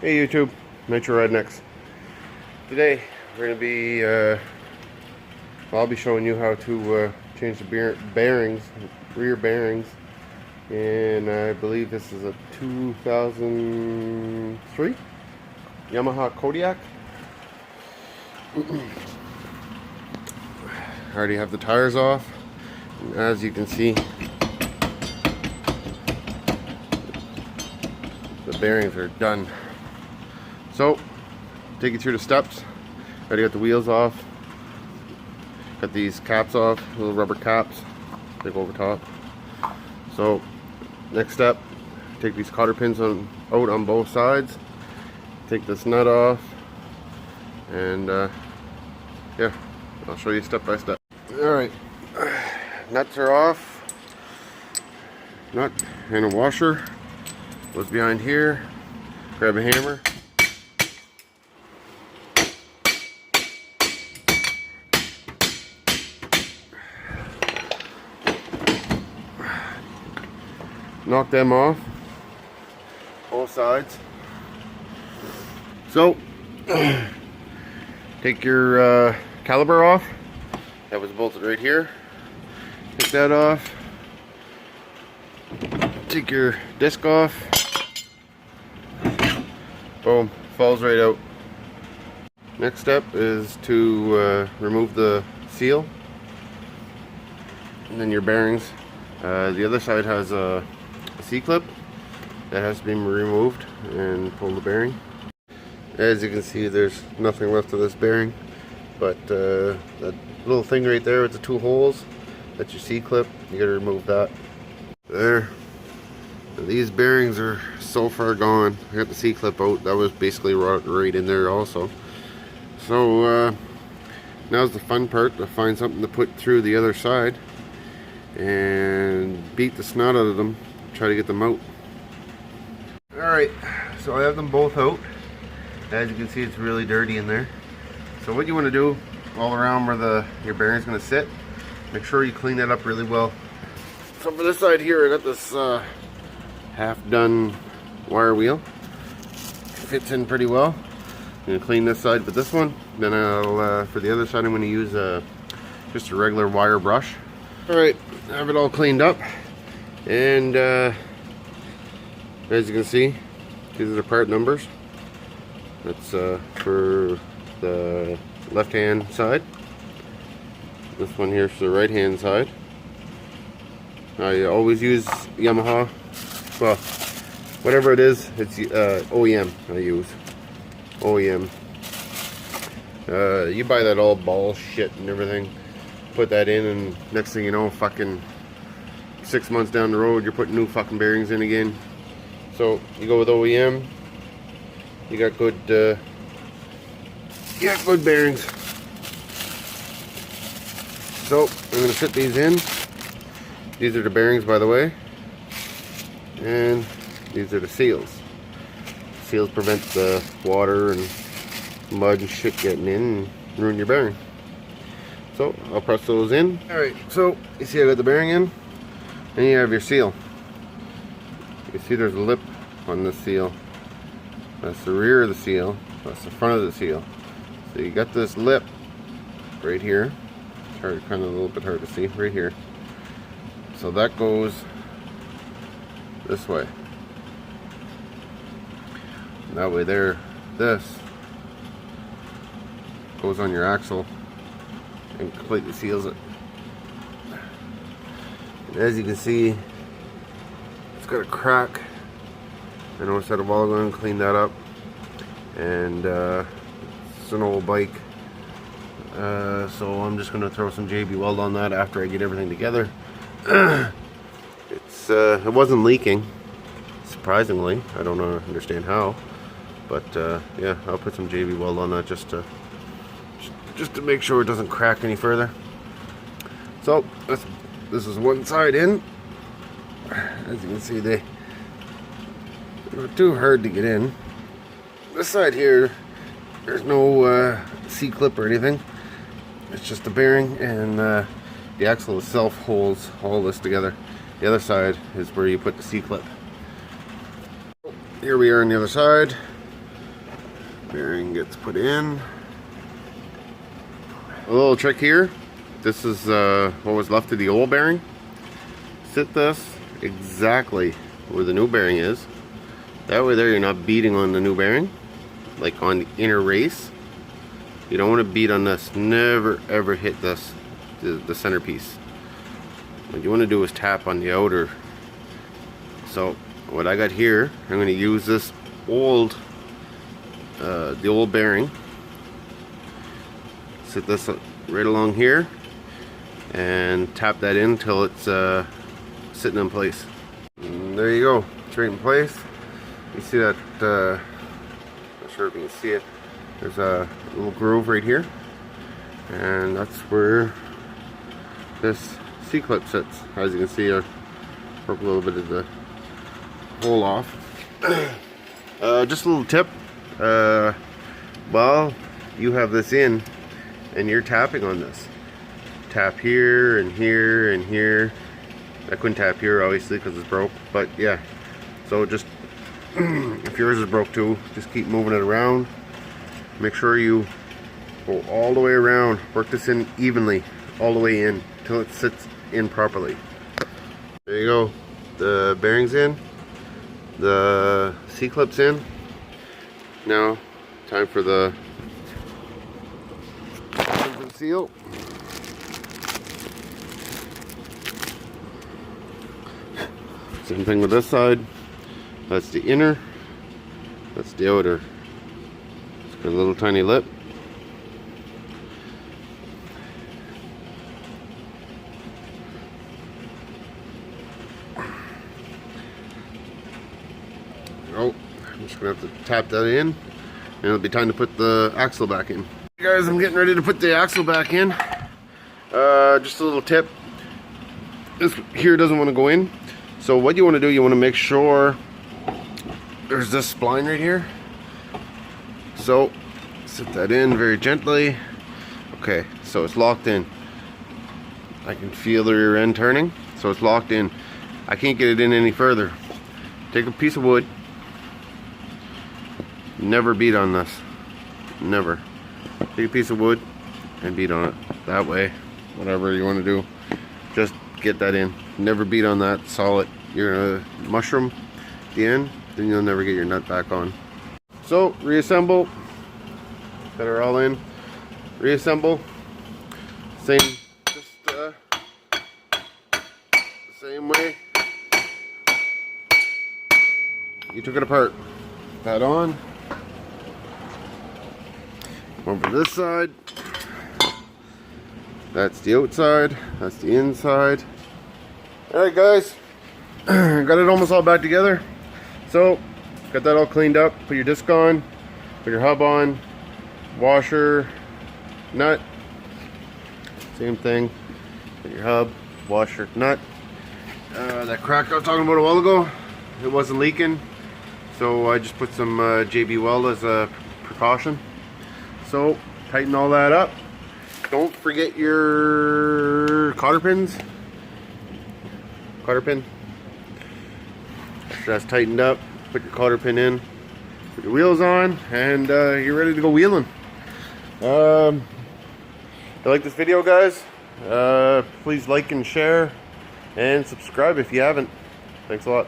Hey YouTube, Metro Rednecks. Today we're going to be, I'll be showing you how to change the bearings, rear bearings, and I believe this is a 2003 Yamaha Kodiak. I already have the tires off, and as you can see, the bearings are done. So, take you through the steps. Already got the wheels off. Got these caps off, little rubber caps. They go over top. So, next step, take these cotter pins out on both sides. Take this nut off. And, yeah, I'll show you step by step. Alright, nuts are off. Nut and a washer goes behind here. Grab a hammer. Knock them off, both sides. So, take your caliper off. That was bolted right here. Take that off. Take your disc off. Boom, falls right out. Next step is to remove the seal. And then your bearings. The other side has a C-clip that has to be removed and pull the bearing. As you can see, there's nothing left of this bearing, but that little thing right there with the two holes, that's your C-clip. You gotta remove that. There. These bearings are so far gone. I got the C-clip out. That was basically right in there also. So now's the fun part, to find something to put through the other side and beat the snot out of them. Try to get them out. Alright, so I have them both out. As you can see, it's really dirty in there. So what you want to do all around where your bearing's going to sit, make sure you clean that up really well. So for this side here, I got this half done wire wheel. Fits in pretty well. I'm going to clean this side with this one. Then I'll, for the other side, I'm going to use just a regular wire brush. Alright, I have it all cleaned up. And as you can see, these are the part numbers. That's for the left hand side. This one here is the right hand side. I always use Yamaha. Well, whatever it is, it's OEM I use. OEM. You buy that all ball shit and everything, put that in, and next thing you know, fucking 6 months down the road, you're putting new fucking bearings in again. So you go with OEM. You got good bearings. So I'm gonna fit these in. These are the bearings, by the way, and these are the seals. Seals prevent the water and mud and shit getting in and ruin your bearing. So I'll press those in. All right. So you see I got the bearing in. Then you have your seal. You see there's a lip on the seal. That's the rear of the seal. That's the front of the seal. So you got this lip right here. It's hard, kind of a little bit hard to see right here. So that goes this way. And that way there, this goes on your axle and completely seals it. As you can see, it's got a crack. I noticed that a while ago and cleaned that up. And it's an old bike. So I'm just going to throw some JB Weld on that after I get everything together. It wasn't leaking, surprisingly. I don't understand how. But yeah, I'll put some JB Weld on that just to make sure it doesn't crack any further. So this is one side in. As you can see, they're not too hard to get in. This side here, there's no C-clip or anything. It's just a bearing, and the axle itself holds all this together. The other side is where you put the C-clip. Here we are on the other side. Bearing gets put in. A little trick here. This is what was left of the old bearing. Sit this exactly where the new bearing is. That way there you're not beating on the new bearing, like on the inner race. You don't want to beat on this. Never ever hit this, the centerpiece. What you want to do is tap on the outer. So what I got here, I'm going to use this old, the old bearing. Sit this right along here and tap that in till it's sitting in place. And there you go, it's right in place. You see that, not sure if you can see it, there's a little groove right here, and that's where this C-clip sits. As you can see, I broke a little bit of the hole off. Just a little tip, while you have this in and you're tapping on this, tap here and here and here. I couldn't tap here obviously because it's broke, but yeah, so just if yours is broke too, just keep moving it around. Make sure you go all the way around, work this in evenly all the way in till it sits in properly. There you go, the bearings in, the C-clips in. Now time for the seal. Same thing with this side. That's the inner, that's the outer. It's got a little tiny lip. Oh, I'm just gonna have to tap that in, and it'll be time to put the axle back in. Hey guys, I'm getting ready to put the axle back in. Just a little tip. This here doesn't want to go in. So what you want to do, you want to make sure there's this spline right here. So sit that in very gently. Okay, so it's locked in. I can feel the rear end turning, so it's locked in. I can't get it in any further. Take a piece of wood. Never beat on this. Never. Take a piece of wood and beat on it. That way, whatever you want to do, just get that in. Never beat on that solid. You're gonna mushroom the end, then you'll never get your nut back on. So reassemble. Got her all in. Reassemble. Same, just same way you took it apart. That on. Over this side. That's the outside. That's the inside. Alright guys, got it almost all back together. So, got that all cleaned up. Put your disc on, put your hub on, washer, nut. Same thing. Put your hub, washer, nut. That crack I was talking about a while ago, it wasn't leaking. So I just put some JB Weld as a precaution. So, tighten all that up. Don't forget your cotter pins. Cotter pin. That's tightened up. Put your cotter pin in. Put your wheels on, and you're ready to go wheeling. If you like this video, guys, please like and share, and subscribe if you haven't. Thanks a lot.